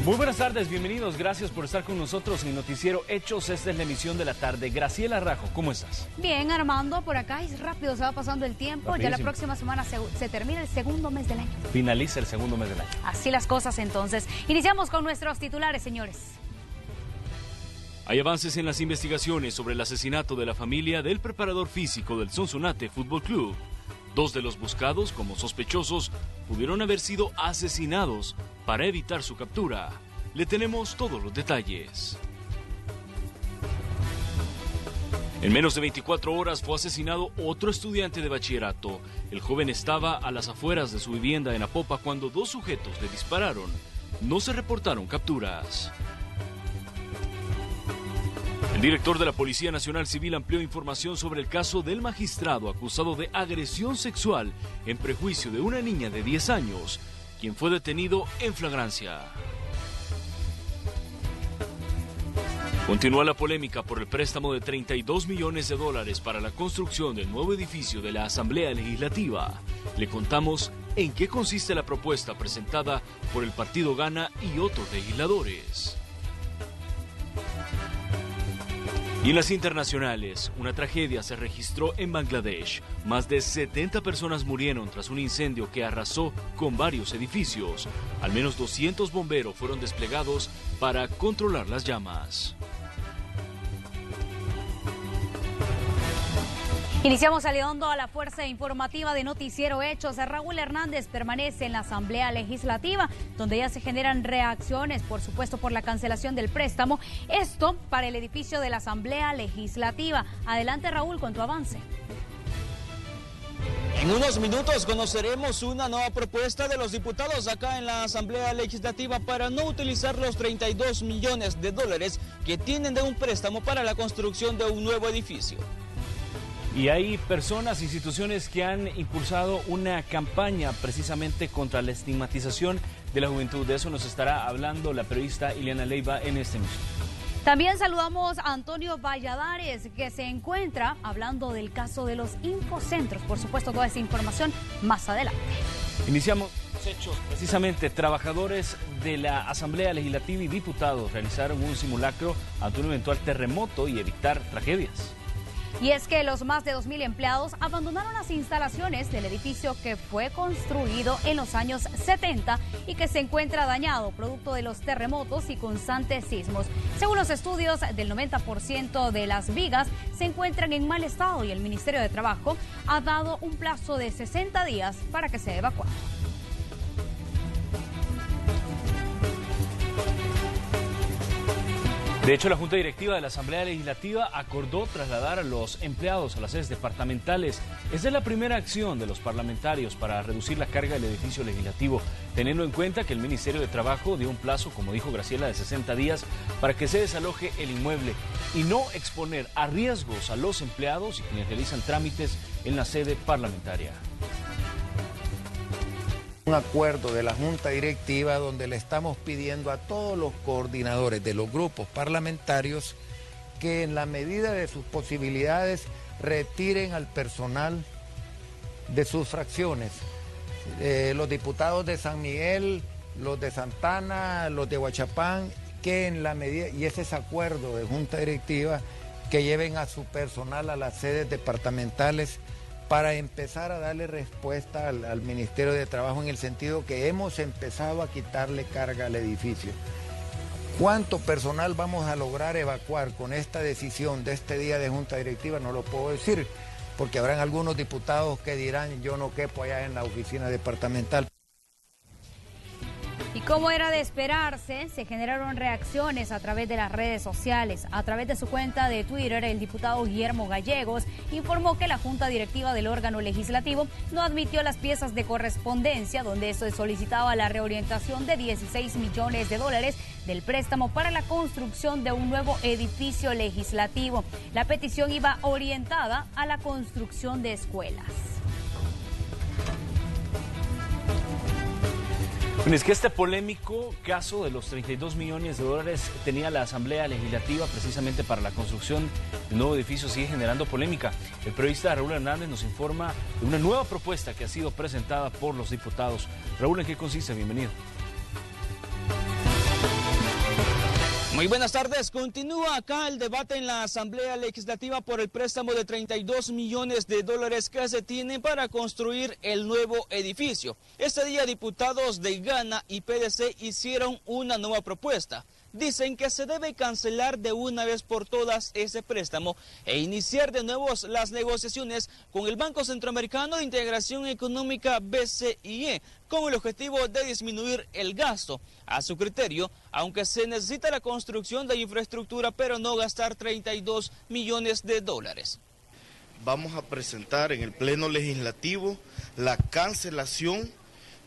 Muy buenas tardes, bienvenidos, gracias por estar con nosotros en Noticiero Hechos. Esta es la emisión de la tarde. Graciela Rajo, ¿cómo estás? Bien, Armando, por acá es rápido, se va pasando el tiempo. Rapidísimo. Ya la próxima semana se termina el segundo mes del año. Finaliza el segundo mes del año. Así las cosas entonces. Iniciamos con nuestros titulares, señores. Hay avances en las investigaciones sobre el asesinato de la familia del preparador físico del Sonsonate Fútbol Club. 2 de los buscados como sospechosos pudieron haber sido asesinados para evitar su captura. Le tenemos todos los detalles. En menos de 24 horas fue asesinado otro estudiante de bachillerato. El joven estaba a las afueras de su vivienda en Apopa cuando 2 sujetos le dispararon. No se reportaron capturas. El director de la Policía Nacional Civil amplió información sobre el caso del magistrado acusado de agresión sexual en prejuicio de una niña de 10 años, quien fue detenido en flagrancia. Continúa la polémica por el préstamo de $32 millones para la construcción del nuevo edificio de la Asamblea Legislativa. Le contamos en qué consiste la propuesta presentada por el Partido Gana y otros legisladores. Y en las internacionales, una tragedia se registró en Bangladesh. Más de 70 personas murieron tras un incendio que arrasó con varios edificios. Al menos 200 bomberos fueron desplegados para controlar las llamas. Iniciamos saliendo a la fuerza informativa de Noticiero Hechos. Raúl Hernández permanece en la Asamblea Legislativa, donde ya se generan reacciones, por supuesto, por la cancelación del préstamo. Esto para el edificio de la Asamblea Legislativa. Adelante, Raúl, con tu avance. En unos minutos conoceremos una nueva propuesta de los diputados acá en la Asamblea Legislativa para no utilizar los $32 millones que tienen de un préstamo para la construcción de un nuevo edificio. Y hay personas, instituciones que han impulsado una campaña precisamente contra la estigmatización de la juventud. De eso nos estará hablando la periodista Ileana Leiva en este emisión. También saludamos a Antonio Valladares, que se encuentra hablando del caso de los infocentros. Por supuesto, toda esa información más adelante. Iniciamos hechos. Precisamente, trabajadores de la Asamblea Legislativa y diputados realizaron un simulacro ante un eventual terremoto y evitar tragedias. Y es que los más de 2.000 empleados abandonaron las instalaciones del edificio que fue construido en los años 70 y que se encuentra dañado producto de los terremotos y constantes sismos. Según los estudios, del 90% de las vigas se encuentran en mal estado y el Ministerio de Trabajo ha dado un plazo de 60 días para que sea evacuado. De hecho, la Junta Directiva de la Asamblea Legislativa acordó trasladar a los empleados a las sedes departamentales. Esta es la primera acción de los parlamentarios para reducir la carga del edificio legislativo, teniendo en cuenta que el Ministerio de Trabajo dio un plazo, como dijo Graciela, de 60 días para que se desaloje el inmueble y no exponer a riesgos a los empleados y quienes realizan trámites en la sede parlamentaria. Un acuerdo de la Junta Directiva donde le estamos pidiendo a todos los coordinadores de los grupos parlamentarios que en la medida de sus posibilidades retiren al personal de sus fracciones. Los diputados de San Miguel, los de Santana, los de Huachapán, que en la medida, y ese es acuerdo de Junta Directiva, que lleven a su personal a las sedes departamentales para empezar a darle respuesta al Ministerio de Trabajo en el sentido que hemos empezado a quitarle carga al edificio. ¿Cuánto personal vamos a lograr evacuar con esta decisión de este día de Junta Directiva? No lo puedo decir, porque habrán algunos diputados que dirán yo no quepo allá en la oficina departamental. Y como era de esperarse, se generaron reacciones a través de las redes sociales. A través de su cuenta de Twitter, el diputado Guillermo Gallegos informó que la Junta Directiva del órgano legislativo no admitió las piezas de correspondencia donde se solicitaba la reorientación de $16 millones del préstamo para la construcción de un nuevo edificio legislativo. La petición iba orientada a la construcción de escuelas. Es que este polémico caso de los $32 millones tenía la Asamblea Legislativa precisamente para la construcción del nuevo edificio sigue generando polémica. El periodista Raúl Hernández nos informa de una nueva propuesta que ha sido presentada por los diputados. Raúl, ¿en qué consiste? Bienvenido. Muy buenas tardes. Continúa acá el debate en la Asamblea Legislativa por el préstamo de 32 millones de dólares que se tiene para construir el nuevo edificio. Este día diputados de Gana y PDC hicieron una nueva propuesta. Dicen que se debe cancelar de una vez por todas ese préstamo e iniciar de nuevo las negociaciones con el Banco Centroamericano de Integración Económica BCIE con el objetivo de disminuir el gasto. A su criterio, aunque se necesita la construcción de infraestructura, pero no gastar 32 millones de dólares. Vamos a presentar en el Pleno Legislativo la cancelación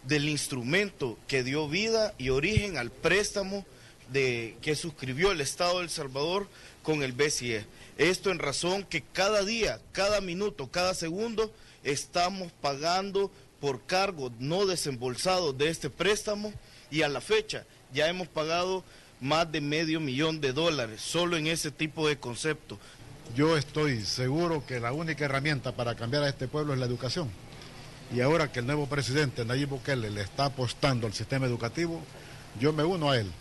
del instrumento que dio vida y origen al préstamo que suscribió el Estado de El Salvador con el BCE. Esto en razón que cada día, cada minuto, cada segundo estamos pagando por cargos no desembolsados de este préstamo y a la fecha ya hemos pagado más de $500,000 solo en ese tipo de concepto. Yo estoy seguro que la única herramienta para cambiar a este pueblo es la educación. Y ahora que el nuevo presidente Nayib Bukele le está apostando al sistema educativo, yo me uno a él.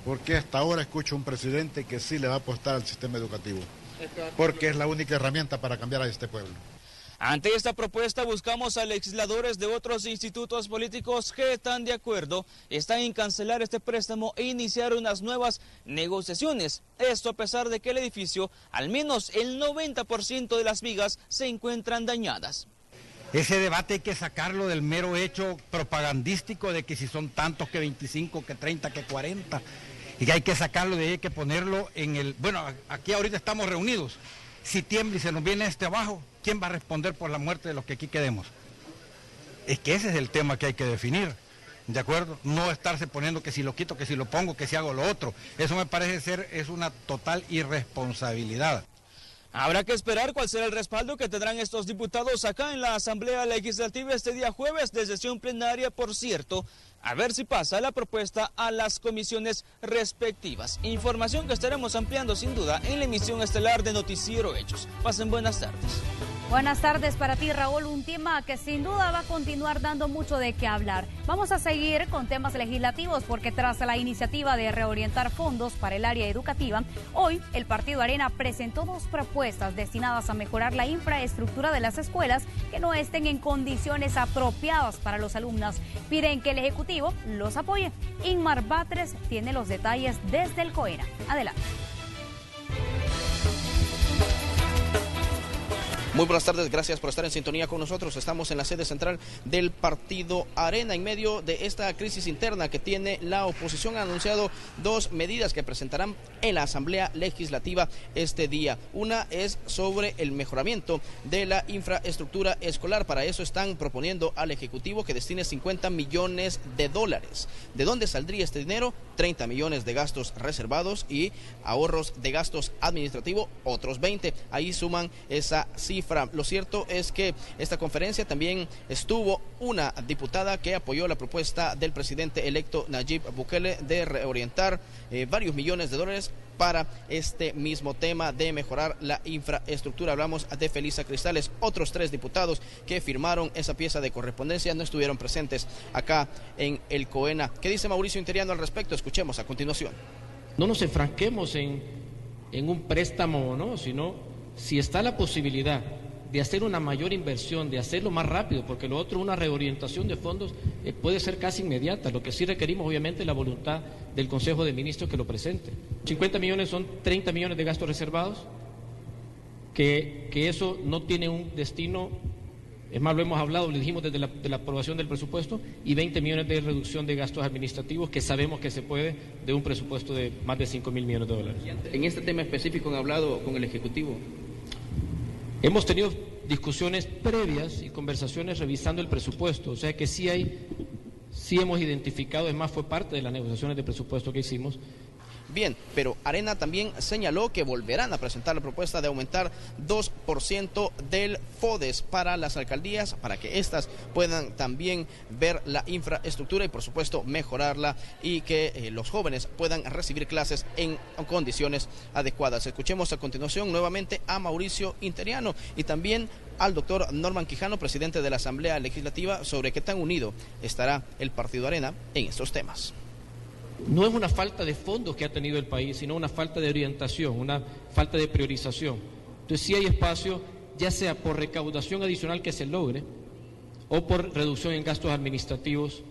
Porque hasta ahora escucho un presidente que sí le va a apostar al sistema educativo, porque es la única herramienta para cambiar a este pueblo. Ante esta propuesta buscamos a legisladores de otros institutos políticos que están de acuerdo, están en cancelar este préstamo e iniciar unas nuevas negociaciones. Esto a pesar de que el edificio, al menos el 90% de las vigas se encuentran dañadas. Ese debate hay que sacarlo del mero hecho propagandístico de que si son tantos, que 25, que 30, que 40. Y que hay que sacarlo de ahí, hay que ponerlo en el... Bueno, aquí ahorita estamos reunidos. Si tiembla y se nos viene abajo, ¿quién va a responder por la muerte de los que aquí quedemos? Es que ese es el tema que hay que definir, ¿de acuerdo? No estarse poniendo que si lo quito, que si lo pongo, que si hago lo otro. Eso me parece ser, es una total irresponsabilidad. Habrá que esperar cuál será el respaldo que tendrán estos diputados acá en la Asamblea Legislativa este día jueves de sesión plenaria, por cierto, a ver si pasa la propuesta a las comisiones respectivas. Información que estaremos ampliando sin duda en la emisión estelar de Noticiero Hechos. Pasen buenas tardes. Buenas tardes para ti, Raúl. Un tema que sin duda va a continuar dando mucho de qué hablar. Vamos a seguir con temas legislativos porque tras la iniciativa de reorientar fondos para el área educativa, hoy el Partido Arena presentó dos propuestas destinadas a mejorar la infraestructura de las escuelas que no estén en condiciones apropiadas para los alumnos. Piden que el Ejecutivo los apoye. Inmar Batres tiene los detalles desde el COENA. Adelante. Muy buenas tardes, gracias por estar en sintonía con nosotros. Estamos en la sede central del Partido Arena. En medio de esta crisis interna que tiene la oposición, ha anunciado dos medidas que presentarán en la Asamblea Legislativa este día. Una es sobre el mejoramiento de la infraestructura escolar. Para eso están proponiendo al Ejecutivo que destine 50 millones de dólares. ¿De dónde saldría este dinero? 30 millones de gastos reservados y ahorros de gastos administrativos, otros 20. Ahí suman esa cifra. Lo cierto es que esta conferencia también estuvo una diputada que apoyó la propuesta del presidente electo Nayib Bukele de reorientar varios millones de dólares para este mismo tema de mejorar la infraestructura. Hablamos de Felisa Cristales. Otros 3 diputados que firmaron esa pieza de correspondencia no estuvieron presentes acá en el COENA. ¿Qué dice Mauricio Interiano al respecto? Escuchemos a continuación. No nos enfrasquemos en un préstamo, ¿no? Sino si está la posibilidad de hacer una mayor inversión, de hacerlo más rápido, porque lo otro, una reorientación de fondos, puede ser casi inmediata. Lo que sí requerimos, obviamente, es la voluntad del Consejo de Ministros que lo presente. 50 millones son 30 millones de gastos reservados, que eso no tiene un destino, es más, lo hemos hablado, lo dijimos desde la aprobación del presupuesto, y 20 millones de reducción de gastos administrativos, que sabemos que se puede de un presupuesto de más de 5.000 millones de dólares. En este tema específico han hablado con el Ejecutivo. Hemos tenido discusiones previas y conversaciones revisando el presupuesto, o sea que sí hemos identificado, es más, fue parte de las negociaciones de presupuesto que hicimos. Bien, pero Arena también señaló que volverán a presentar la propuesta de aumentar 2% del FODES para las alcaldías, para que éstas puedan también ver la infraestructura y por supuesto mejorarla y que los jóvenes puedan recibir clases en condiciones adecuadas. Escuchemos a continuación nuevamente a Mauricio Interiano y también al doctor Norman Quijano, presidente de la Asamblea Legislativa, sobre qué tan unido estará el Partido Arena en estos temas. no es una falta de fondos que ha tenido el país, sino una falta de orientación, una falta de priorización. Entonces sí hay espacio, ya sea por recaudación adicional que se logre o por reducción en gastos administrativos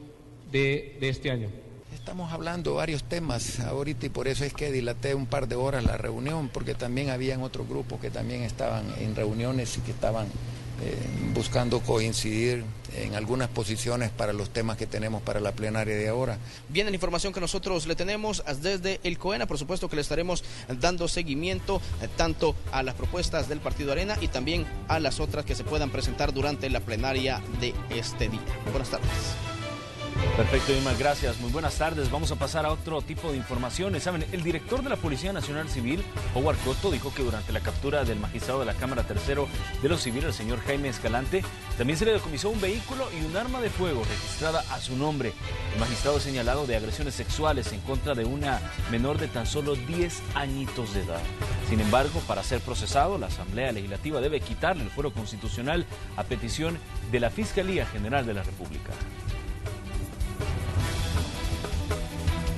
de este año. Estamos hablando varios temas ahorita y por eso es que dilaté un par de horas la reunión, porque también habían otros grupos que también estaban en reuniones y que estaban buscando coincidir en algunas posiciones para los temas que tenemos para la plenaria de ahora. Bien, la información que nosotros le tenemos desde el COENA, por supuesto que le estaremos dando seguimiento tanto a las propuestas del Partido Arena y también a las otras que se puedan presentar durante la plenaria de este día. Buenas tardes. Perfecto, Irma, gracias. Muy buenas tardes. Vamos a pasar a otro tipo de informaciones. Saben, el director de la Policía Nacional Civil, Howard Cotto, dijo que durante la captura del magistrado de la Cámara Tercero de los Civiles, el señor Jaime Escalante, también se le decomisó un vehículo y un arma de fuego registrada a su nombre. El magistrado es señalado de agresiones sexuales en contra de una menor de tan solo 10 añitos de edad. Sin embargo, para ser procesado, la Asamblea Legislativa debe quitarle el fuero constitucional a petición de la Fiscalía General de la República.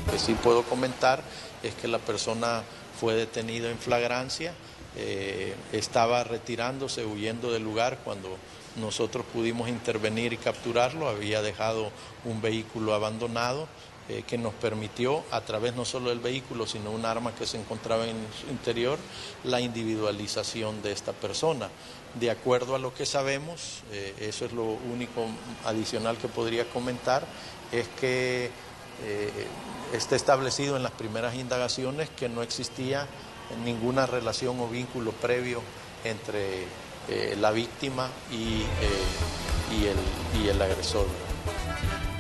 Lo que sí puedo comentar es que la persona fue detenida en flagrancia, estaba retirándose, huyendo del lugar cuando nosotros pudimos intervenir y capturarlo. Había dejado un vehículo abandonado que nos permitió, a través no solo del vehículo, sino un arma que se encontraba en su interior, la individualización de esta persona. De acuerdo a lo que sabemos, eso es lo único adicional que podría comentar, es que está establecido en las primeras indagaciones que no existía ninguna relación o vínculo previo entre la víctima y el agresor.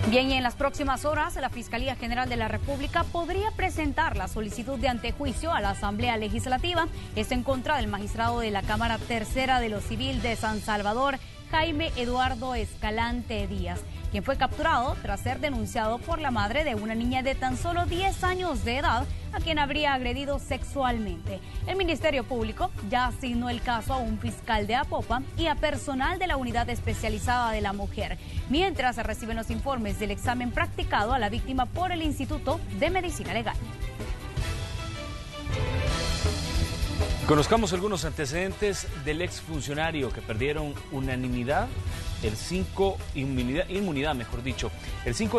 Bien, y en las próximas horas la Fiscalía General de la República podría presentar la solicitud de antejuicio a la Asamblea Legislativa, esto en contra del magistrado de la Cámara Tercera de lo Civil de San Salvador, Jaime Eduardo Escalante Díaz, quien fue capturado tras ser denunciado por la madre de una niña de tan solo 10 años de edad a quien habría agredido sexualmente. El Ministerio Público ya asignó el caso a un fiscal de Apopa y a personal de la Unidad Especializada de la Mujer, mientras se reciben los informes del examen practicado a la víctima por el Instituto de Medicina Legal. Conozcamos algunos antecedentes del exfuncionario que perdieron inmunidad, el 5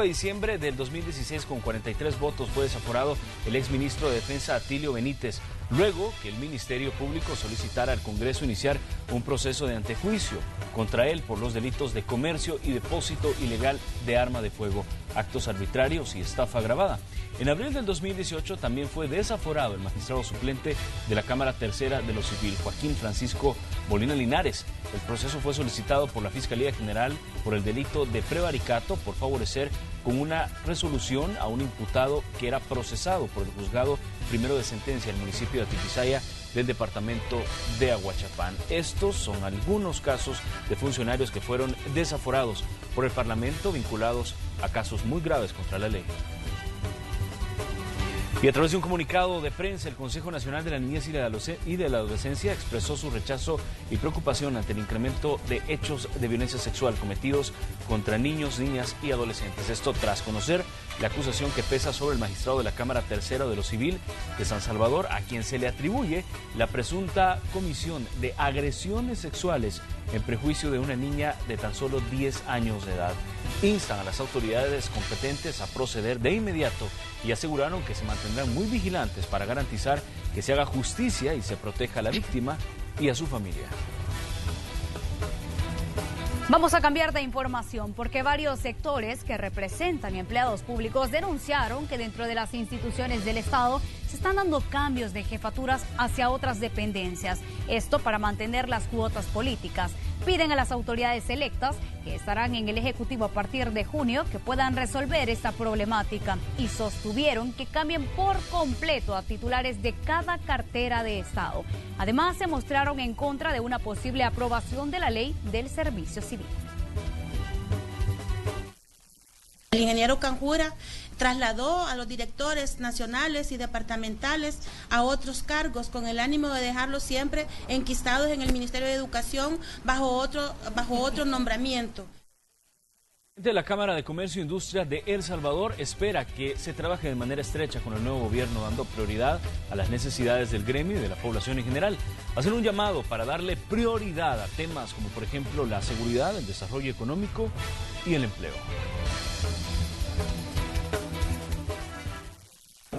de diciembre del 2016 con 43 votos fue desaforado el exministro de Defensa Atilio Benítez, luego que el Ministerio Público solicitara al Congreso iniciar un proceso de antejuicio contra él por los delitos de comercio y depósito ilegal de arma de fuego, actos arbitrarios y estafa agravada. En abril del 2018 también fue desaforado el magistrado suplente de la Cámara Tercera de lo Civil, Joaquín Francisco Molina Linares. El proceso fue solicitado por la Fiscalía General por el delito de prevaricato por favorecer con una resolución a un imputado que era procesado por el juzgado primero de sentencia del municipio de Atiquizaya del departamento de Aguachapán. Estos son algunos casos de funcionarios que fueron desaforados por el Parlamento vinculados a casos muy graves contra la ley. Y a través de un comunicado de prensa, el Consejo Nacional de la Niñez y de la Adolescencia expresó su rechazo y preocupación ante el incremento de hechos de violencia sexual cometidos contra niños, niñas y adolescentes. Esto tras conocer la acusación que pesa sobre el magistrado de la Cámara Tercera de lo Civil de San Salvador, a quien se le atribuye la presunta comisión de agresiones sexuales en prejuicio de una niña de tan solo 10 años de edad. Instan a las autoridades competentes a proceder de inmediato y aseguraron que se mantendrán muy vigilantes para garantizar que se haga justicia y se proteja a la víctima y a su familia. Vamos a cambiar de información porque varios sectores que representan empleados públicos denunciaron que dentro de las instituciones del Estado se están dando cambios de jefaturas hacia otras dependencias. Esto para mantener las cuotas políticas. Piden a las autoridades electas que estarán en el Ejecutivo a partir de junio que puedan resolver esta problemática y sostuvieron que cambien por completo a titulares de cada cartera de Estado. Además, se mostraron en contra de una posible aprobación de la ley del servicio civil. El ingeniero Canjura trasladó a los directores nacionales y departamentales a otros cargos con el ánimo de dejarlos siempre enquistados en el Ministerio de Educación bajo otro nombramiento. La Cámara de Comercio e Industria de El Salvador espera que se trabaje de manera estrecha con el nuevo gobierno, dando prioridad a las necesidades del gremio y de la población en general. Hacer un llamado para darle prioridad a temas como, por ejemplo, la seguridad, el desarrollo económico y el empleo.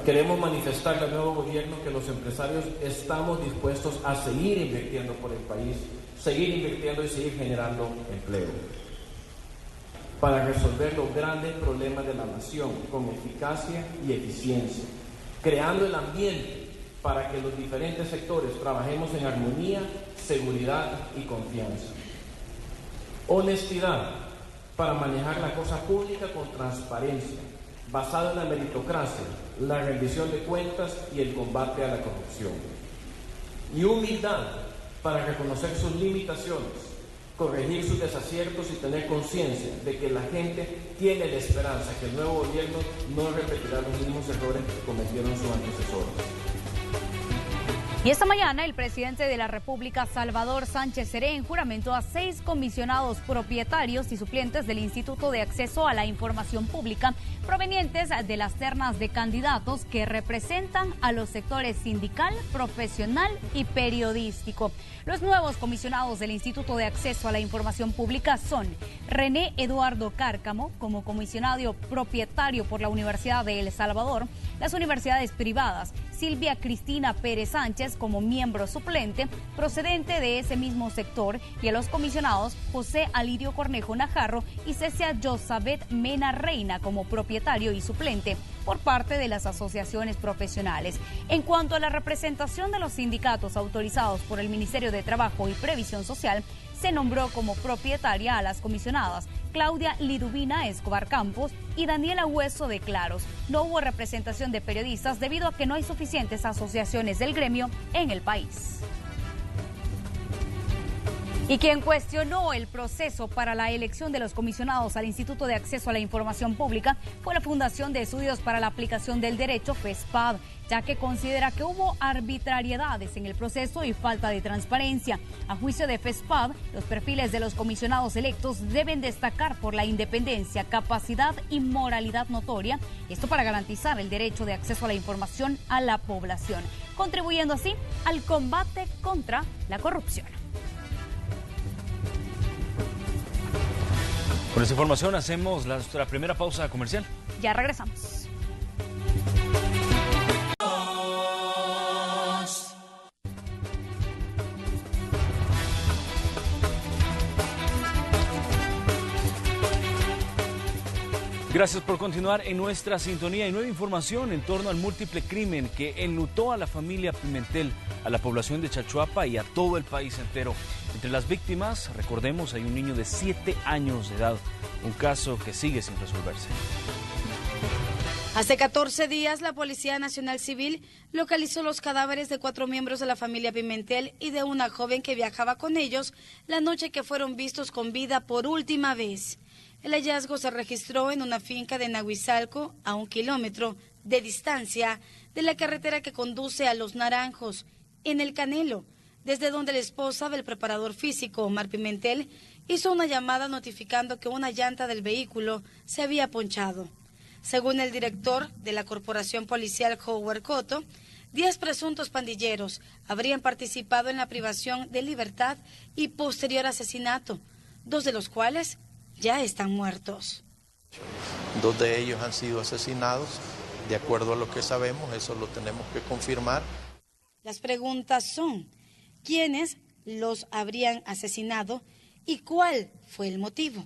Queremos manifestarle al nuevo gobierno que los empresarios estamos dispuestos a seguir invirtiendo por el país, seguir invirtiendo y seguir generando empleo, para resolver los grandes problemas de la nación con eficacia y eficiencia, creando el ambiente para que los diferentes sectores trabajemos en armonía, seguridad y confianza. Honestidad para manejar la cosa pública con transparencia, basado en la meritocracia, la rendición de cuentas y el combate a la corrupción. Y humildad para reconocer sus limitaciones, corregir sus desaciertos y tener conciencia de que la gente tiene la esperanza que el nuevo gobierno no repetirá los mismos errores que cometieron sus antecesores. Y esta mañana el presidente de la República, Salvador Sánchez Serén, juramentó a 6 comisionados propietarios y suplentes del Instituto de Acceso a la Información Pública provenientes de las ternas de candidatos que representan a los sectores sindical, profesional y periodístico. Los nuevos comisionados del Instituto de Acceso a la Información Pública son René Eduardo Cárcamo como comisionado propietario por la Universidad de El Salvador, las universidades privadas, Silvia Cristina Pérez Sánchez como miembro suplente procedente de ese mismo sector, y a los comisionados José Alirio Cornejo Najarro y Cecia Josabet Mena Reina como propietario y suplente por parte de las asociaciones profesionales. En cuanto a la representación de los sindicatos autorizados por el Ministerio de Trabajo y Previsión Social, se nombró como propietaria a las comisionadas Claudia Liduvina Escobar Campos y Daniela Hueso de Claros. No hubo representación de periodistas debido a que no hay suficientes asociaciones del gremio en el país. Y quien cuestionó el proceso para la elección de los comisionados al Instituto de Acceso a la Información Pública fue la Fundación de Estudios para la Aplicación del Derecho, FESPAD, ya que considera que hubo arbitrariedades en el proceso y falta de transparencia. A juicio de FESPAD, los perfiles de los comisionados electos deben destacar por la independencia, capacidad y moralidad notoria, esto para garantizar el derecho de acceso a la información a la población, contribuyendo así al combate contra la corrupción. Con esta información hacemos nuestra primera pausa comercial. Ya regresamos. Gracias por continuar en nuestra sintonía y nueva información en torno al múltiple crimen que enlutó a la familia Pimentel, a la población de Chachuapa y a todo el país entero. Entre las víctimas, recordemos, hay un niño de 7 años de edad, un caso que sigue sin resolverse. Hace 14 días, la Policía Nacional Civil localizó los cadáveres de 4 miembros de la familia Pimentel y de una joven que viajaba con ellos la noche que fueron vistos con vida por última vez. El hallazgo se registró en una finca de Nahuizalco, a 1 kilómetro de distancia de la carretera que conduce a Los Naranjos, en El Canelo, desde donde la esposa del preparador físico, Omar Pimentel, hizo una llamada notificando que una llanta del vehículo se había ponchado. Según el director de la Corporación Policial, Howard Cotto, 10 presuntos pandilleros habrían participado en la privación de libertad y posterior asesinato, 2 de los cuales ya están muertos. 2 de ellos han sido asesinados, de acuerdo a lo que sabemos, eso lo tenemos que confirmar. Las preguntas son, ¿quiénes los habrían asesinado y cuál fue el motivo?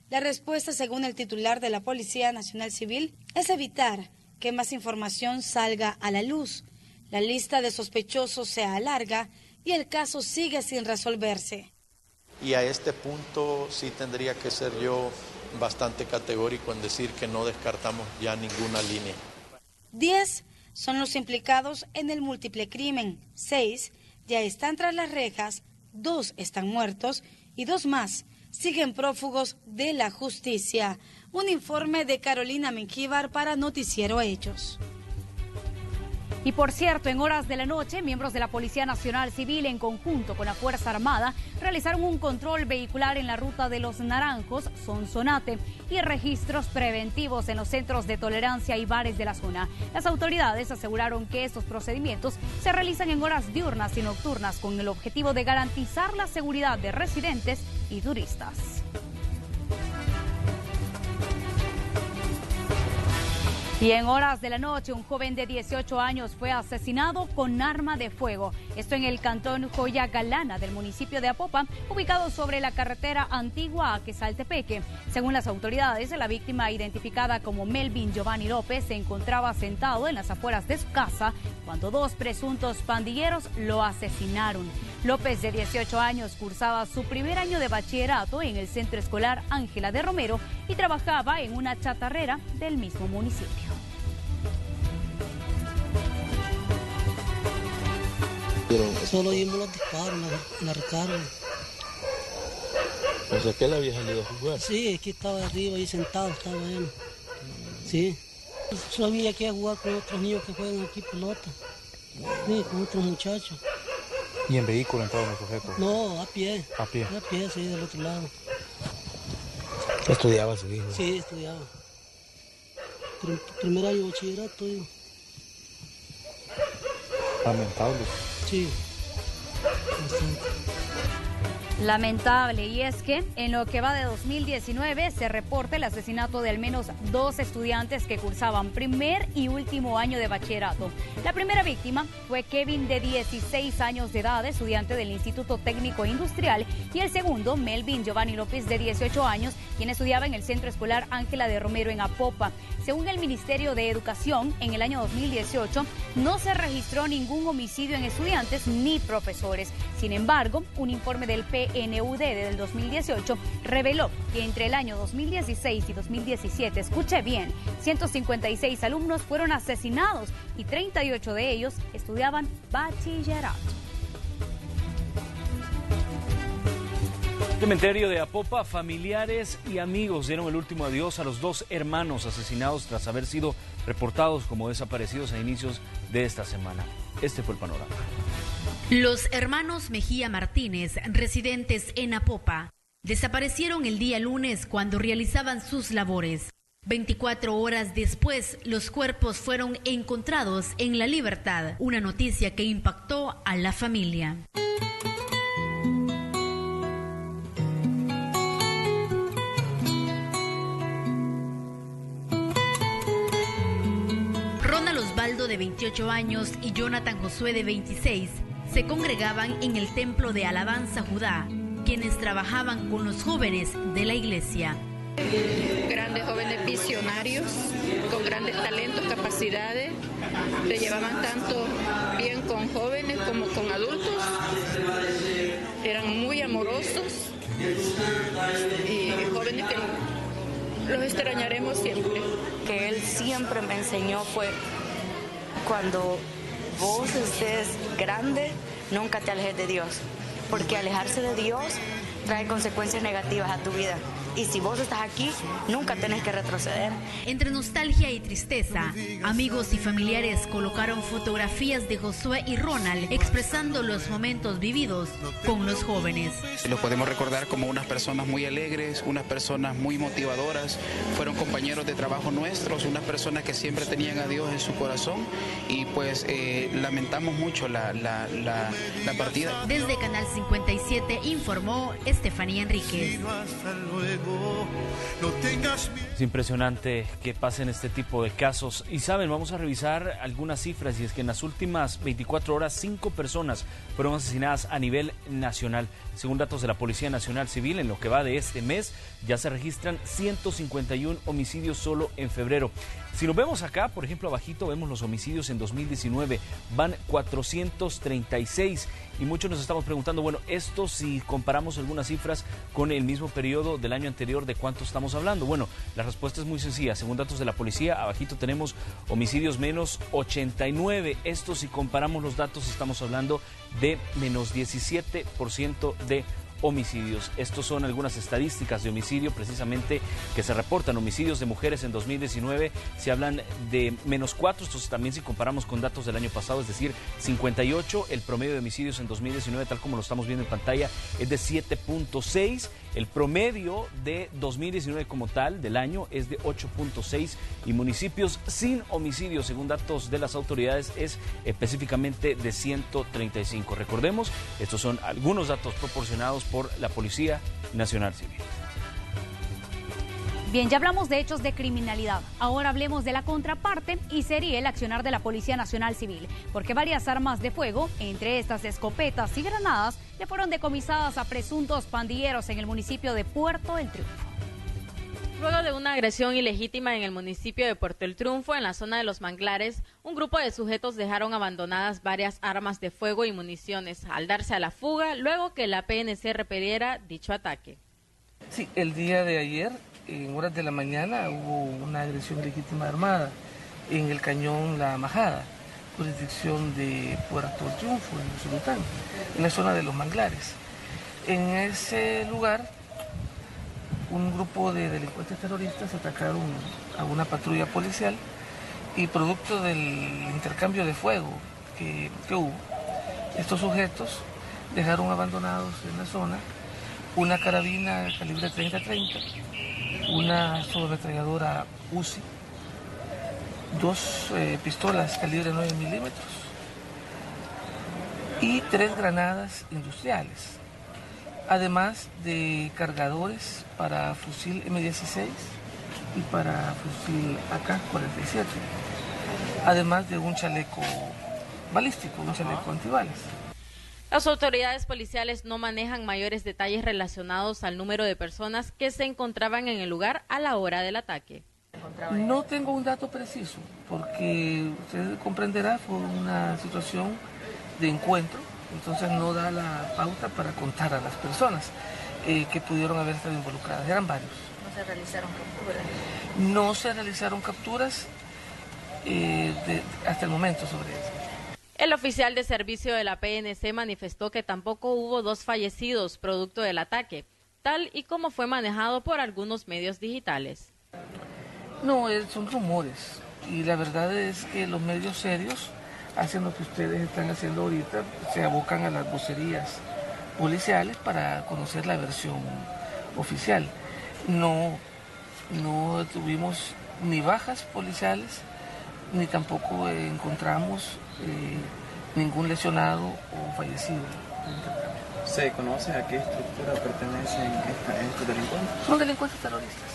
La respuesta, según el titular de la Policía Nacional Civil, es evitar que más información salga a la luz. La lista de sospechosos se alarga y el caso sigue sin resolverse. Y a este punto sí tendría que ser yo bastante categórico en decir que no descartamos ya ninguna línea. 10 son los implicados en el múltiple crimen, 6 ya están tras las rejas, 2 están muertos y 2 más siguen prófugos de la justicia. Un informe de Carolina Mengíbar para Noticiero Hechos. Y por cierto, en horas de la noche, miembros de la Policía Nacional Civil en conjunto con la Fuerza Armada realizaron un control vehicular en la ruta de Los Naranjos, Sonsonate, y registros preventivos en los centros de tolerancia y bares de la zona. Las autoridades aseguraron que estos procedimientos se realizan en horas diurnas y nocturnas con el objetivo de garantizar la seguridad de residentes y turistas. Y en horas de la noche, un joven de 18 años fue asesinado con arma de fuego. Esto en el cantón Joya Galana del municipio de Apopa, ubicado sobre la carretera antigua a Quesaltepeque. Según las autoridades, la víctima, identificada como Melvin Giovanni López, se encontraba sentado en las afueras de su casa cuando dos presuntos pandilleros lo asesinaron. López, de 18 años, cursaba su primer año de bachillerato en el centro escolar Ángela de Romero y trabajaba en una chatarrera del mismo municipio. Solo oímos los disparos, la recarga. O sea, que él había salido a jugar. Sí, aquí estaba arriba, ahí sentado, estaba él. Sí. Solo había que jugar con otros niños que juegan aquí pelota. Sí, con otros muchachos. ¿Y en vehículo entraron los sujetos? No, a pie. ¿A pie? A pie, sí, del otro lado. ¿Estudiaba su hijo? Sí, estudiaba. Primer año de bachillerato, digo. Lamentable. Sí. Bastante. Lamentable, y es que en lo que va de 2019 se reporta el asesinato de al menos 2 estudiantes que cursaban primer y último año de bachillerato. La primera víctima fue Kevin, de 16 años de edad, estudiante del Instituto Técnico Industrial, y el segundo, Melvin Giovanni López, de 18 años, quien estudiaba en el Centro Escolar Ángela de Romero en Apopa. Según el Ministerio de Educación, en el año 2018 no se registró ningún homicidio en estudiantes ni profesores. Sin embargo, un informe del PNUD del 2018 reveló que entre el año 2016 y 2017, escuche bien, 156 alumnos fueron asesinados y 38 de ellos estudiaban bachillerato. Cementerio de Apopa, familiares y amigos dieron el último adiós a los 2 hermanos asesinados tras haber sido reportados como desaparecidos a inicios de esta semana. Este fue el panorama. Los hermanos Mejía Martínez, residentes en Apopa, desaparecieron el día lunes cuando realizaban sus labores. 24 horas después, los cuerpos fueron encontrados en la libertad, una noticia que impactó a la familia. Ronald Osvaldo, de 28 años, y Jonathan Josué, de 26, se congregaban en el templo de Alabanza Judá, quienes trabajaban con los jóvenes de la iglesia. Grandes jóvenes visionarios, con grandes talentos, capacidades, se llevaban tanto bien con jóvenes como con adultos, eran muy amorosos y jóvenes que los extrañaremos siempre. Que él siempre me enseñó fue: cuando vos estés grande, nunca te alejes de Dios, porque alejarse de Dios trae consecuencias negativas a tu vida. Y si vos estás aquí, nunca tenés que retroceder. Entre nostalgia y tristeza, amigos y familiares colocaron fotografías de Josué y Ronald expresando los momentos vividos con los jóvenes. Los podemos recordar como unas personas muy alegres, unas personas muy motivadoras, fueron compañeros de trabajo nuestros, unas personas que siempre tenían a Dios en su corazón, y pues lamentamos mucho la partida. Desde Canal 57 informó Estefanía Enríquez. Es impresionante que pasen este tipo de casos. Y saben, vamos a revisar algunas cifras, y es que en las últimas 24 horas 5 personas fueron asesinadas a nivel nacional. Según datos de la Policía Nacional Civil, en lo que va de este mes ya se registran 151 homicidios solo en febrero. Si nos vemos acá, por ejemplo, abajito, vemos los homicidios en 2019, van 436, y muchos nos estamos preguntando, bueno, esto si comparamos algunas cifras con el mismo periodo del año anterior, ¿de cuánto estamos hablando? Bueno, la respuesta es muy sencilla. Según datos de la policía, abajito tenemos homicidios menos 89. Esto si comparamos los datos, estamos hablando de menos 17% de homicidios. Estos son algunas estadísticas de homicidio precisamente que se reportan. Homicidios de mujeres en 2019 se hablan de -4, esto también si comparamos con datos del año pasado, es decir, 58. El promedio de homicidios en 2019, tal como lo estamos viendo en pantalla, es de 7.6. El promedio de 2019 como tal del año es de 8.6 y municipios sin homicidios, según datos de las autoridades, es específicamente de 135. Recordemos, estos son algunos datos proporcionados por la Policía Nacional Civil. Bien, ya hablamos de hechos de criminalidad. Ahora hablemos de la contraparte y sería el accionar de la Policía Nacional Civil, porque varias armas de fuego, entre estas escopetas y granadas, le fueron decomisadas a presuntos pandilleros en el municipio de Puerto El Triunfo. Luego de una agresión ilegítima en el municipio de Puerto El Triunfo, en la zona de Los Manglares, un grupo de sujetos dejaron abandonadas varias armas de fuego y municiones al darse a la fuga luego que la PNC repeliera dicho ataque. Sí, el día de ayer, en horas de la mañana, hubo una agresión ilegítima armada en el cañón La Majada, jurisdicción de Puerto El Triunfo, en Usulután, en la zona de Los Manglares. En ese lugar, un grupo de delincuentes terroristas atacaron a una patrulla policial y producto del intercambio de fuego que hubo, estos sujetos dejaron abandonados en la zona una carabina calibre 30-30, una subametralladora UCI, 2 pistolas calibre 9 milímetros y 3 granadas industriales, además de cargadores para fusil M16 y para fusil AK-47, además de un chaleco balístico, un chaleco antibalas. Las autoridades policiales no manejan mayores detalles relacionados al número de personas que se encontraban en el lugar a la hora del ataque. No tengo un dato preciso, porque usted comprenderá, fue una situación de encuentro, entonces no da la pauta para contar a las personas que pudieron haber estado involucradas, eran varios. ¿No se realizaron capturas? No se realizaron capturas hasta el momento sobre eso. El oficial de servicio de la PNC manifestó que tampoco hubo 2 fallecidos producto del ataque, tal y como fue manejado por algunos medios digitales. No, son rumores y la verdad es que los medios serios hacen lo que ustedes están haciendo ahorita, se abocan a las vocerías policiales para conocer la versión oficial. No tuvimos ni bajas policiales, ni tampoco encontramos ningún lesionado o fallecido. ¿Se conoce a qué estructura pertenecen estos delincuentes? Son delincuentes terroristas.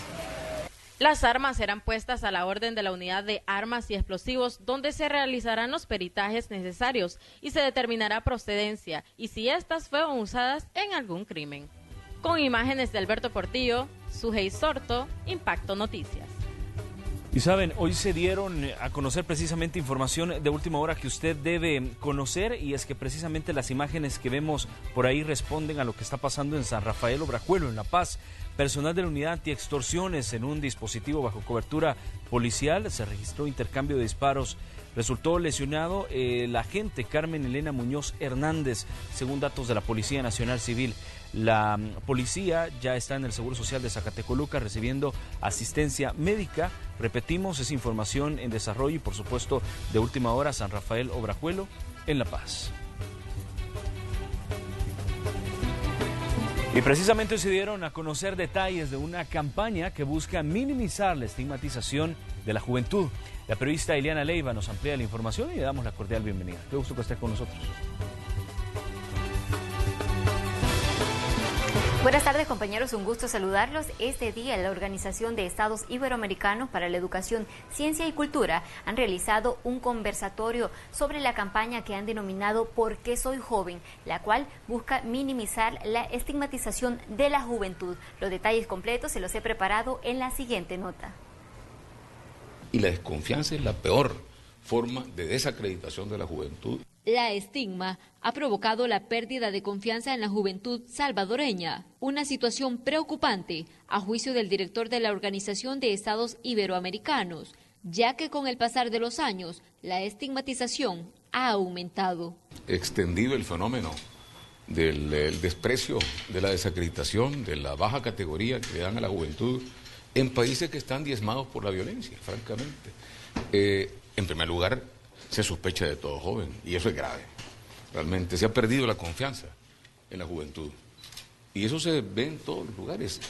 Las armas serán puestas a la orden de la Unidad de Armas y Explosivos, donde se realizarán los peritajes necesarios y se determinará procedencia y si éstas fueron usadas en algún crimen. Con imágenes de Alberto Portillo, Sujei Sorto, Impacto Noticias. Y saben, hoy se dieron a conocer precisamente información de última hora que usted debe conocer, y es que precisamente las imágenes que vemos por ahí responden a lo que está pasando en San Rafael Obrajuelo, en La Paz. Personal de la unidad antiextorsiones en un dispositivo bajo cobertura policial, se registró intercambio de disparos. Resultó lesionado el agente Carmen Elena Muñoz Hernández, según datos de la Policía Nacional Civil. La policía ya está en el Seguro Social de Zacatecoluca recibiendo asistencia médica. Repetimos, es información en desarrollo y por supuesto de última hora, San Rafael Obrajuelo en La Paz. Y precisamente se dieron a conocer detalles de una campaña que busca minimizar la estigmatización de la juventud. La periodista Ileana Leiva nos amplía la información y le damos la cordial bienvenida. Qué gusto que esté con nosotros. Buenas tardes, compañeros, un gusto saludarlos. Este día la Organización de Estados Iberoamericanos para la Educación, Ciencia y Cultura han realizado un conversatorio sobre la campaña que han denominado ¿Por qué soy joven?, la cual busca minimizar la estigmatización de la juventud. Los detalles completos se los he preparado en la siguiente nota. Y la desconfianza es la peor forma de desacreditación de la juventud. La estigma ha provocado la pérdida de confianza en la juventud salvadoreña, una situación preocupante a juicio del director de la Organización de Estados Iberoamericanos, ya que con el pasar de los años la estigmatización ha aumentado. Extendido el fenómeno del desprecio, de la desacreditación, de la baja categoría que le dan a la juventud en países que están diezmados por la violencia, francamente. En primer lugar, se sospecha de todo joven, y eso es grave. Realmente se ha perdido la confianza en la juventud, y eso se ve en todos los lugares.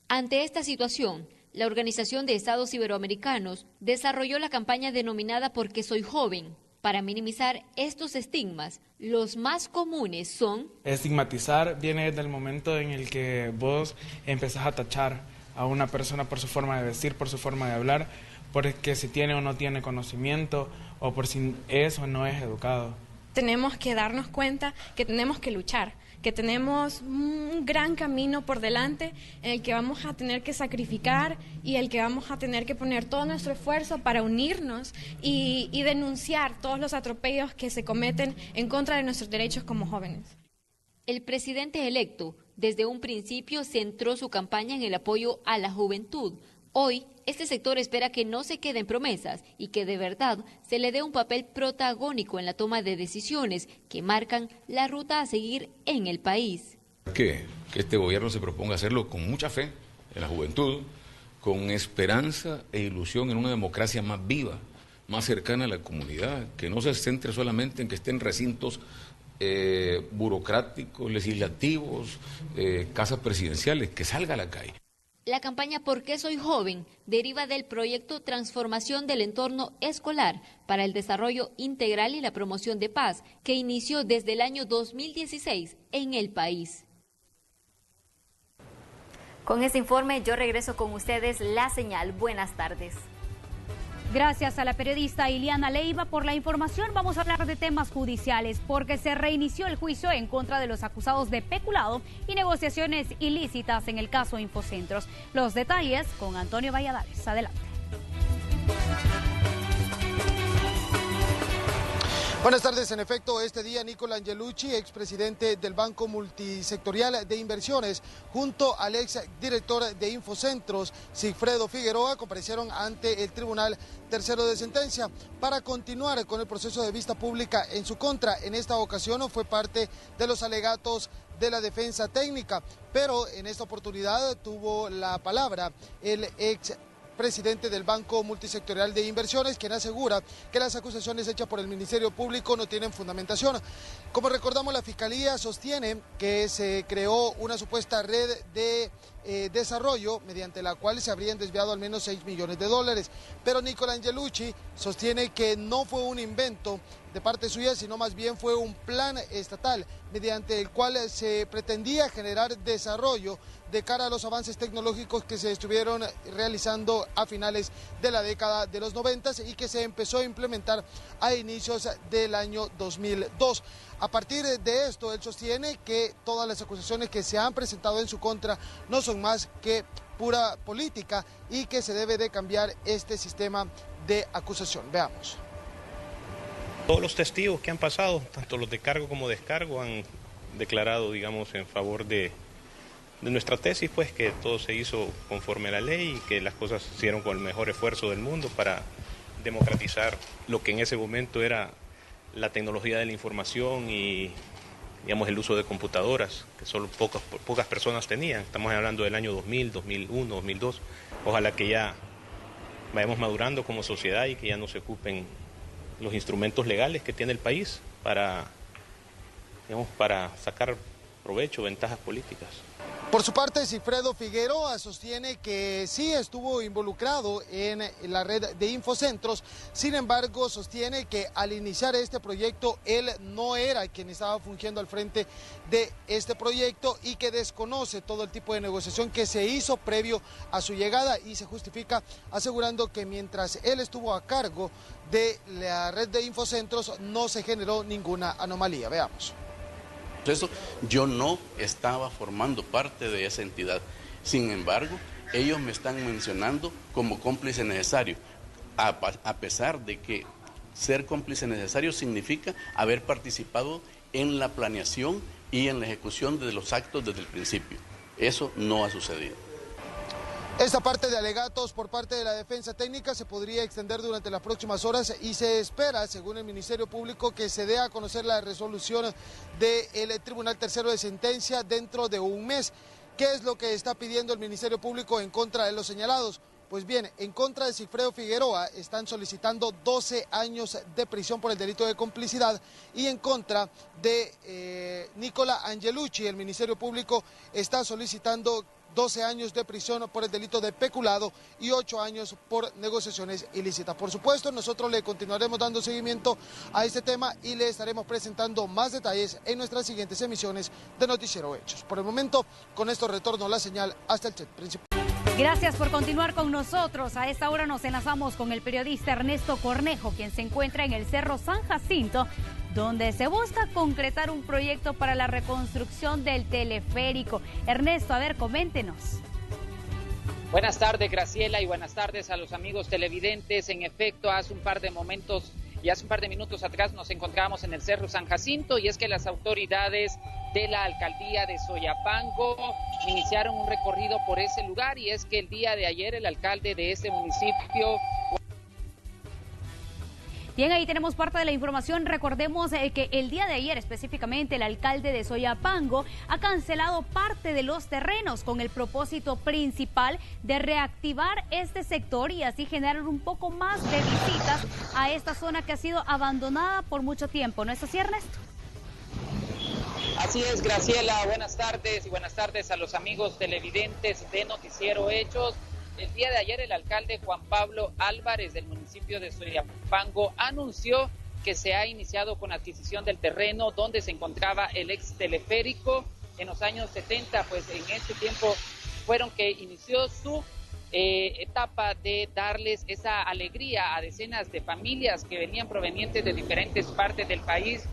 Ante esta situación, la Organización de Estados Iberoamericanos desarrolló la campaña denominada Porque soy joven. Para minimizar estos estigmas, los más comunes son... Estigmatizar viene desde el momento en el que vos empezás a tachar a una persona por su forma de vestir, por su forma de hablar, porque si tiene o no tiene conocimiento, o por si es o no es educado. Tenemos que darnos cuenta que tenemos que luchar, que tenemos un gran camino por delante en el que vamos a tener que sacrificar y el que vamos a tener que poner todo nuestro esfuerzo para unirnos y denunciar todos los atropellos que se cometen en contra de nuestros derechos como jóvenes. El presidente electo desde un principio centró su campaña en el apoyo a la juventud. Hoy, este sector espera que no se queden promesas y que de verdad se le dé un papel protagónico en la toma de decisiones que marcan la ruta a seguir en el país. Que este gobierno se proponga hacerlo con mucha fe en la juventud, con esperanza e ilusión en una democracia más viva, más cercana a la comunidad, que no se centre solamente en que estén recintos burocráticos, legislativos, casas presidenciales, que salga a la calle. La campaña ¿Por qué soy joven? Deriva del proyecto Transformación del Entorno Escolar para el Desarrollo Integral y la Promoción de Paz, que inició desde el año 2016 en el país. Con este informe yo regreso con ustedes La Señal. Buenas tardes. Gracias a la periodista Iliana Leiva por la información. Vamos a hablar de temas judiciales porque se reinició el juicio en contra de los acusados de peculado y negociaciones ilícitas en el caso Infocentros. Los detalles con Antonio Valladares. Adelante. Buenas tardes. En efecto, este día Nicola Angelucci, expresidente del Banco Multisectorial de Inversiones, junto al exdirector de Infocentros, Sigfredo Figueroa, comparecieron ante el Tribunal Tercero de Sentencia para continuar con el proceso de vista pública en su contra. En esta ocasión fue parte de los alegatos de la defensa técnica, pero en esta oportunidad tuvo la palabra el presidente del Banco Multisectorial de Inversiones, quien asegura que las acusaciones hechas por el Ministerio Público no tienen fundamentación. Como recordamos, la Fiscalía sostiene que se creó una supuesta red de desarrollo mediante la cual se habrían desviado al menos 6 millones de dólares, pero Nicola Angelucci sostiene que no fue un invento de parte suya, sino más bien fue un plan estatal mediante el cual se pretendía generar desarrollo de cara a los avances tecnológicos que se estuvieron realizando a finales de la década de los 90 y que se empezó a implementar a inicios del año 2002. A partir de esto, él sostiene que todas las acusaciones que se han presentado en su contra no son más que pura política y que se debe de cambiar este sistema de acusación. Veamos. Todos los testigos que han pasado, tanto los de cargo como descargo, han declarado, digamos, en favor de nuestra tesis, pues que todo se hizo conforme a la ley y que las cosas se hicieron con el mejor esfuerzo del mundo para democratizar lo que en ese momento era la tecnología de la información y, digamos, el uso de computadoras, que solo pocas personas tenían. Estamos hablando del año 2000, 2001, 2002. Ojalá que ya vayamos madurando como sociedad y que ya no se ocupen los instrumentos legales que tiene el país para, digamos, para sacar provecho, ventajas políticas. Por su parte, Sigfredo Figueroa sostiene que sí estuvo involucrado en la red de Infocentros, sin embargo sostiene que al iniciar este proyecto él no era quien estaba fungiendo al frente de este proyecto y que desconoce todo el tipo de negociación que se hizo previo a su llegada y se justifica asegurando que mientras él estuvo a cargo de la red de Infocentros no se generó ninguna anomalía. Veamos. Eso, yo no estaba formando parte de esa entidad. Sin embargo, ellos me están mencionando como cómplice necesario, a pesar de que ser cómplice necesario significa haber participado en la planeación y en la ejecución de los actos desde el principio. Eso no ha sucedido. Esta parte de alegatos por parte de la defensa técnica se podría extender durante las próximas horas y se espera, según el Ministerio Público, que se dé a conocer la resolución del Tribunal Tercero de Sentencia dentro de un mes. ¿Qué es lo que está pidiendo el Ministerio Público en contra de los señalados? Pues bien, en contra de Sigfredo Figueroa están solicitando 12 años de prisión por el delito de complicidad y en contra de Nicola Angelucci, el Ministerio Público está solicitando 12 años de prisión por el delito de peculado y 8 años por negociaciones ilícitas. Por supuesto, nosotros le continuaremos dando seguimiento a este tema y le estaremos presentando más detalles en nuestras siguientes emisiones de Noticiero Hechos. Por el momento, con esto retorno la señal hasta el chat principal. Gracias por continuar con nosotros. A esta hora nos enlazamos con el periodista Ernesto Cornejo, quien se encuentra en el Cerro San Jacinto, donde se busca concretar un proyecto para la reconstrucción del teleférico. Ernesto, a ver, coméntenos. Buenas tardes, Graciela, y buenas tardes a los amigos televidentes. En efecto, hace un par de minutos atrás nos encontramos en el Cerro San Jacinto, y es que las autoridades de la alcaldía de Soyapango iniciaron un recorrido por ese lugar, y es que el día de ayer el alcalde de ese municipio... Bien, ahí tenemos parte de la información. Recordemos que el día de ayer específicamente el alcalde de Soyapango ha cancelado parte de los terrenos con el propósito principal de reactivar este sector y así generar un poco más de visitas a esta zona que ha sido abandonada por mucho tiempo. ¿No es así, Ernesto? Así es, Graciela. Buenas tardes, y buenas tardes a los amigos televidentes de Noticiero Hechos. El día de ayer el alcalde Juan Pablo Álvarez del municipio de Soyapango anunció que se ha iniciado con adquisición del terreno donde se encontraba el ex teleférico en los años 70, pues en este tiempo fueron que inició su etapa de darles esa alegría a decenas de familias que venían provenientes de diferentes partes del país.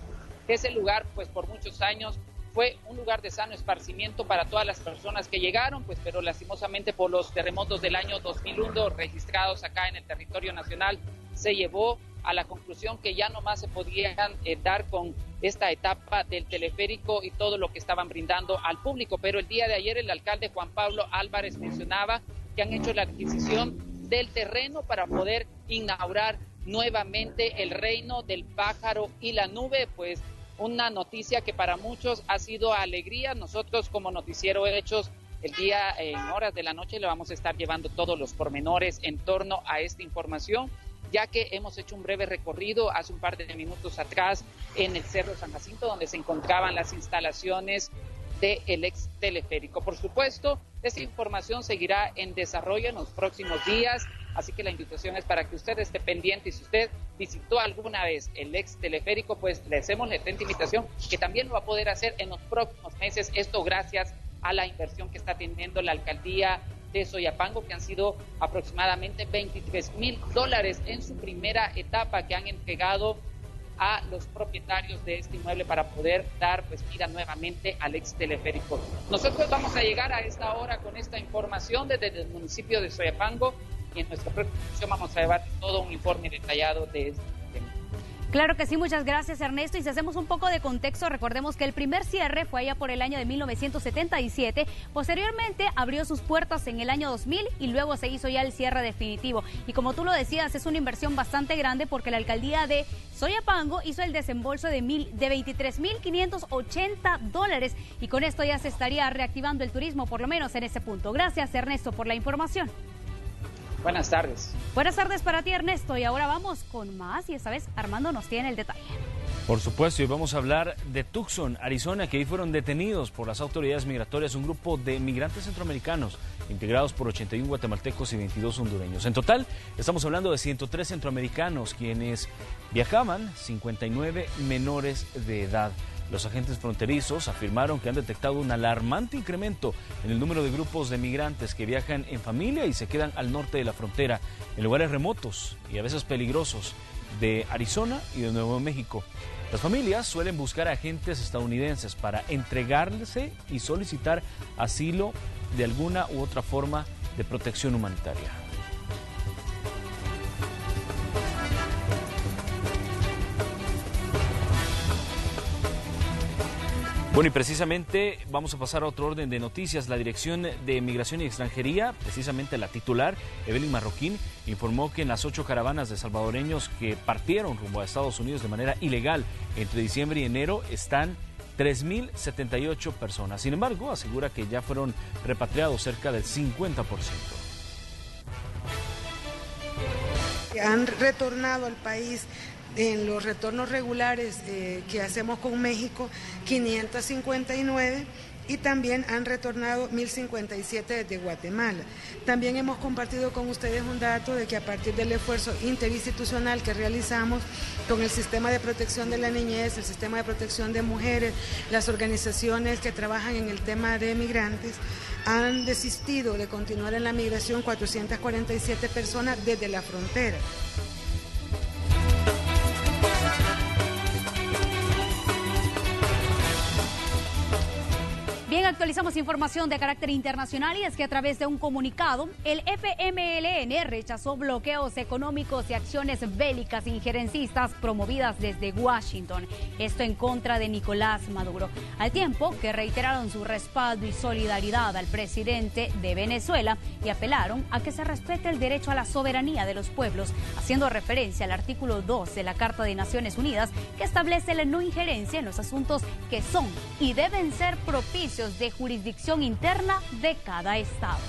Ese lugar, pues por muchos años, fue un lugar de sano esparcimiento para todas las personas que llegaron, pues pero lastimosamente por los terremotos del año 2001 registrados acá en el territorio nacional, se llevó a la conclusión que ya no más se podían dar con esta etapa del teleférico y todo lo que estaban brindando al público. Pero el día de ayer el alcalde Juan Pablo Álvarez mencionaba que han hecho la adquisición del terreno para poder inaugurar nuevamente el reino del pájaro y la nube, pues una noticia que para muchos ha sido alegría. Nosotros como Noticiero Hechos el día en horas de la noche le vamos a estar llevando todos los pormenores en torno a esta información, ya que hemos hecho un breve recorrido hace un par de minutos atrás en el Cerro San Jacinto, donde se encontraban las instalaciones del ex teleférico. Por supuesto, esta información seguirá en desarrollo en los próximos días, así que la invitación es para que usted esté pendiente, y si usted visitó alguna vez el ex teleférico, pues le hacemos la atenta invitación que también lo va a poder hacer en los próximos meses, esto gracias a la inversión que está teniendo la alcaldía de Soyapango, que han sido aproximadamente $23,000 en su primera etapa que han entregado a los propietarios de este inmueble para poder dar pues vida nuevamente al ex teleférico. Nosotros vamos a llegar a esta hora con esta información desde el municipio de Soyapango, y en nuestra próxima edición vamos a llevar todo un informe detallado de este tema. Claro que sí, muchas gracias, Ernesto. Y si hacemos un poco de contexto, recordemos que el primer cierre fue allá por el año de 1977. Posteriormente abrió sus puertas en el año 2000 y luego se hizo ya el cierre definitivo. Y como tú lo decías, es una inversión bastante grande porque la alcaldía de Soyapango hizo el desembolso de $23,580 y con esto ya se estaría reactivando el turismo, por lo menos en ese punto. Gracias, Ernesto, por la información. Buenas tardes. Buenas tardes para ti, Ernesto. Y ahora vamos con más, y esta vez Armando nos tiene el detalle. Por supuesto, y vamos a hablar de Tucson, Arizona, que ahí fueron detenidos por las autoridades migratorias un grupo de migrantes centroamericanos integrados por 81 guatemaltecos y 22 hondureños. En total, estamos hablando de 103 centroamericanos quienes viajaban, 59 menores de edad. Los agentes fronterizos afirmaron que han detectado un alarmante incremento en el número de grupos de migrantes que viajan en familia y se quedan al norte de la frontera, en lugares remotos y a veces peligrosos de Arizona y de Nuevo México. Las familias suelen buscar a agentes estadounidenses para entregarse y solicitar asilo de alguna u otra forma de protección humanitaria. Bueno, y precisamente vamos a pasar a otro orden de noticias. La Dirección de Migración y Extranjería, precisamente la titular, Evelyn Marroquín, informó que en las 8 caravanas de salvadoreños que partieron rumbo a Estados Unidos de manera ilegal entre diciembre y enero están 3.078 personas. Sin embargo, asegura que ya fueron repatriados cerca del 50%. Han retornado al país en los retornos regulares que hacemos con México 559 y también han retornado 1.057 desde Guatemala. También hemos compartido con ustedes un dato de que a partir del esfuerzo interinstitucional que realizamos con el Sistema de Protección de la Niñez, el Sistema de Protección de Mujeres, las organizaciones que trabajan en el tema de migrantes, han desistido de continuar en la migración 447 personas desde la frontera. Bien, actualizamos información de carácter internacional y es que a través de un comunicado, el FMLN rechazó bloqueos económicos y acciones bélicas injerencistas promovidas desde Washington. Esto en contra de Nicolás Maduro, al tiempo que reiteraron su respaldo y solidaridad al presidente de Venezuela y apelaron a que se respete el derecho a la soberanía de los pueblos, haciendo referencia al artículo 2 de la Carta de Naciones Unidas, que establece la no injerencia en los asuntos que son y deben ser propicios de jurisdicción interna de cada estado.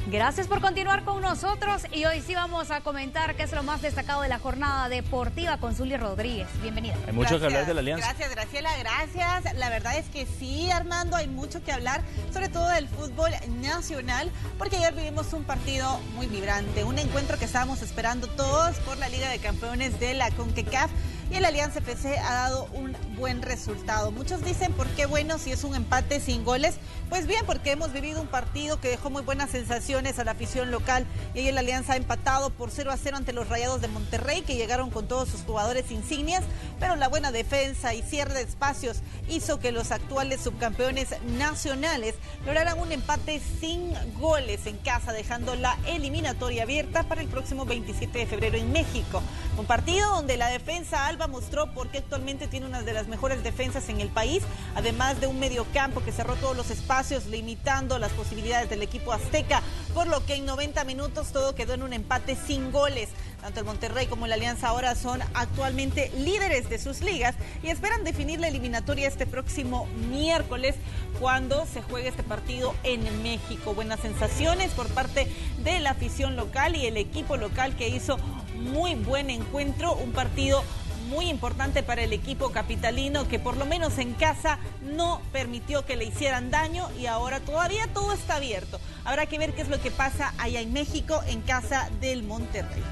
Gracias por continuar con nosotros y hoy sí vamos a comentar qué es lo más destacado de la jornada deportiva con Zuly Rodríguez. Bienvenida. Hay mucho que hablar de la Alianza. Gracias, Graciela, gracias. La verdad es que sí, Armando, hay mucho que hablar, sobre todo del fútbol nacional, porque ayer vivimos un partido muy vibrante, un encuentro que estábamos esperando todos por la Liga de Campeones de la CONCACAF. Y el Alianza FC ha dado un buen resultado. Muchos dicen, ¿por qué bueno si es un empate sin goles? Pues bien, porque hemos vivido un partido que dejó muy buenas sensaciones a la afición local. Y ahí el Alianza ha empatado por 0-0 ante los Rayados de Monterrey, que llegaron con todos sus jugadores insignias. Pero la buena defensa y cierre de espacios hizo que los actuales subcampeones nacionales lograran un empate sin goles en casa, dejando la eliminatoria abierta para el próximo 27 de febrero en México. Un partido donde la defensa alba mostró por qué actualmente tiene una de las mejores defensas en el país, además de un mediocampo que cerró todos los espacios, limitando las posibilidades del equipo azteca, por lo que en 90 minutos todo quedó en un empate sin goles. Tanto el Monterrey como la Alianza ahora son actualmente líderes de sus ligas y esperan definir la eliminatoria este próximo miércoles, cuando se juegue este partido en México. Buenas sensaciones por parte de la afición local y el equipo local, que hizo muy buen encuentro, un partido muy importante para el equipo capitalino, que por lo menos en casa no permitió que le hicieran daño, y ahora todavía todo está abierto. Habrá que ver qué es lo que pasa allá en México, en casa del Monterrey.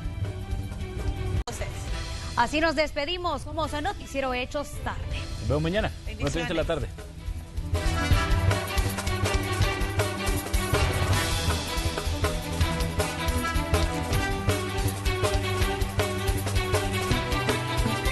Entonces, así nos despedimos. Somos a Noticiero Hechos Tarde. Nos vemos mañana, 9:30 de la tarde.